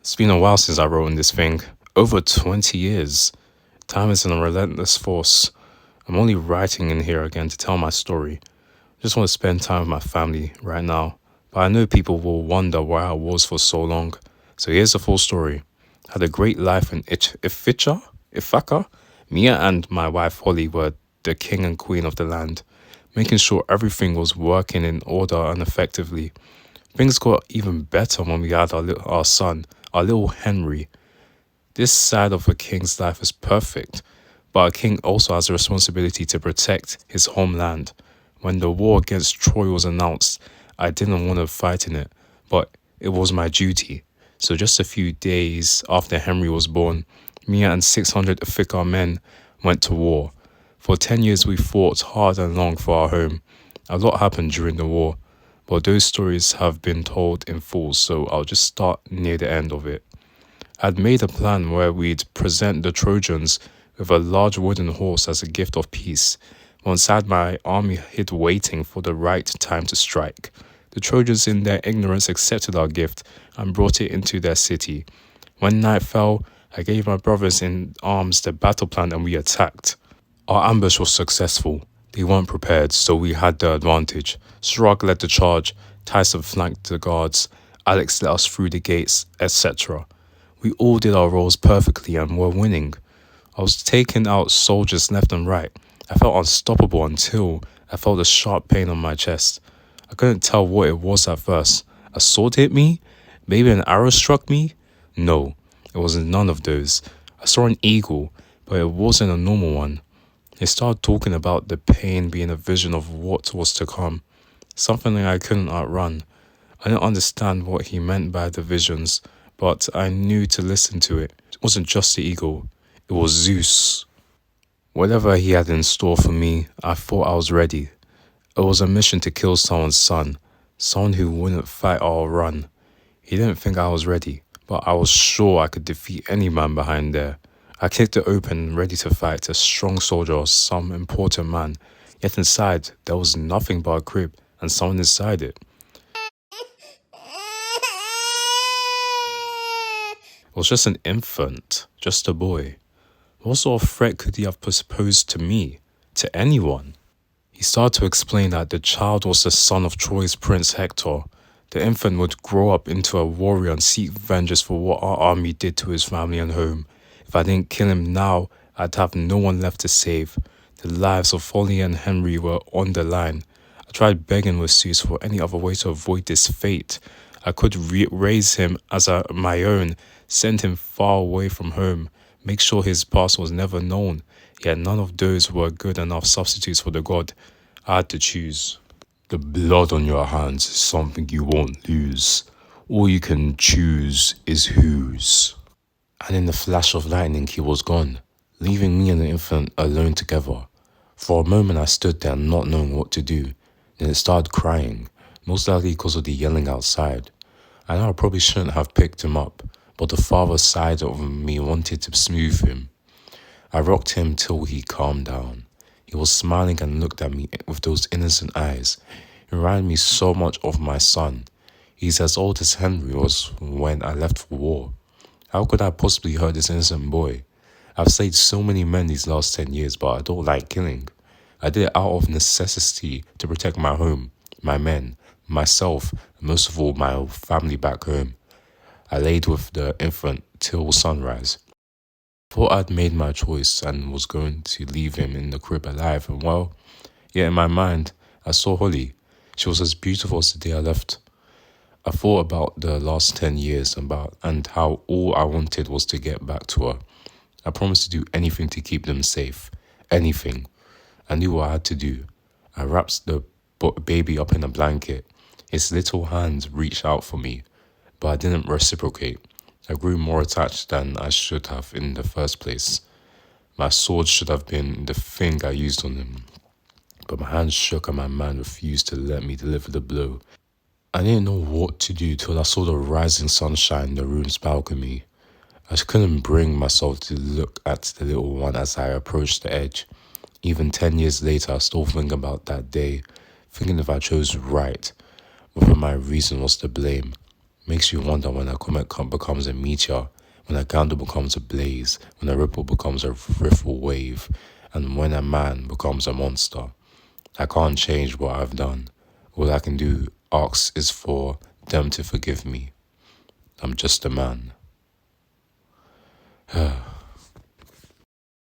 It's been a while since I wrote in this thing. Over 20 years. Time is a relentless force. I'm only writing in here again to tell my story. I just want to spend time with my family right now. But I know people will wonder why I was for so long. So here's the full story. I had a great life in Ithaca. Mia and my wife Holly were the king and queen of the land, making sure everything was working in order and effectively. Things got even better when we had our son, our little Henry. This side of a king's life is perfect, but a king also has a responsibility to protect his homeland. When the war against Troy was announced, I didn't want to fight in it, but it was my duty. So just a few days after Henry was born, me and 600 Ithaca men went to war. For 10 years we fought hard and long for our home. A lot happened during the war, but those stories have been told in full, so I'll just start near the end of it. I'd made a plan where we'd present the Trojans with a large wooden horse as a gift of peace. Once had my army hid waiting for the right time to strike. The Trojans in their ignorance accepted our gift and brought it into their city. When night fell, I gave my brothers in arms the battle plan and we attacked. Our ambush was successful. They weren't prepared, so we had the advantage. Strug led the charge, Tyson flanked the guards, Alex led us through the gates, etc. We all did our roles perfectly and were winning. I was taking out soldiers left and right. I felt unstoppable until I felt a sharp pain on my chest. I couldn't tell what it was at first. A sword hit me? Maybe an arrow struck me? No, it was none of those. I saw an eagle, but it wasn't a normal one. They started talking about the pain being a vision of what was to come, something I couldn't outrun. I didn't understand what he meant by the visions, but I knew to listen to it. It wasn't just the eagle, it was Zeus. Whatever he had in store for me, I thought I was ready. It was a mission to kill someone's son, someone who wouldn't fight or run. He didn't think I was ready, but I was sure I could defeat any man behind there. I kicked it open, ready to fight a strong soldier or some important man. Yet inside, there was nothing but a crib and someone inside it. It was just an infant, just a boy. What sort of threat could he have posed to me, to anyone? He started to explain that the child was the son of Troy's prince Hector. The infant would grow up into a warrior and seek vengeance for what our army did to his family and home. If I didn't kill him now, I'd have no one left to save. The lives of Folly and Henry were on the line. I tried begging with Zeus for any other way to avoid this fate. I could raise him as my own, send him far away from home, make sure his past was never known. Yet none of those were good enough substitutes for the god. I had to choose. The blood on your hands is something you won't lose. All you can choose is whose. And in the flash of lightning he was gone, leaving me and the infant alone together. For a moment I stood there not knowing what to do. Then it started crying, most likely because of the yelling outside. I know I probably shouldn't have picked him up, but the father side of me wanted to smooth him. I rocked him till he calmed down. He was smiling and looked at me with those innocent eyes. He reminded me so much of my son. He's as old as Henry was when I left for war. How could I possibly hurt this innocent boy? I've saved so many men these last 10 years, but I don't like killing. I did it out of necessity to protect my home, my men, myself, and most of all my family back home. I laid with the infant till sunrise. Thought I'd made my choice and was going to leave him in the crib alive, and well, yet in my mind, I saw Holly. She was as beautiful as the day I left. I thought about the last 10 years and how all I wanted was to get back to her. I promised to do anything to keep them safe. Anything. I knew what I had to do. I wrapped the baby up in a blanket. His little hands reached out for me, but I didn't reciprocate. I grew more attached than I should have in the first place. My sword should have been the thing I used on him, but my hands shook and my mind refused to let me deliver the blow. I didn't know what to do till I saw the rising sunshine in the room's balcony. I couldn't bring myself to look at the little one as I approached the edge. Even 10 years later, I still think about that day, thinking if I chose right, whether my reason was to blame. Makes you wonder when a comet becomes a meteor, when a candle becomes a blaze, when a ripple becomes a riffle wave, and when a man becomes a monster. I can't change what I've done. All I can do ask is for them to forgive me. I'm just a man.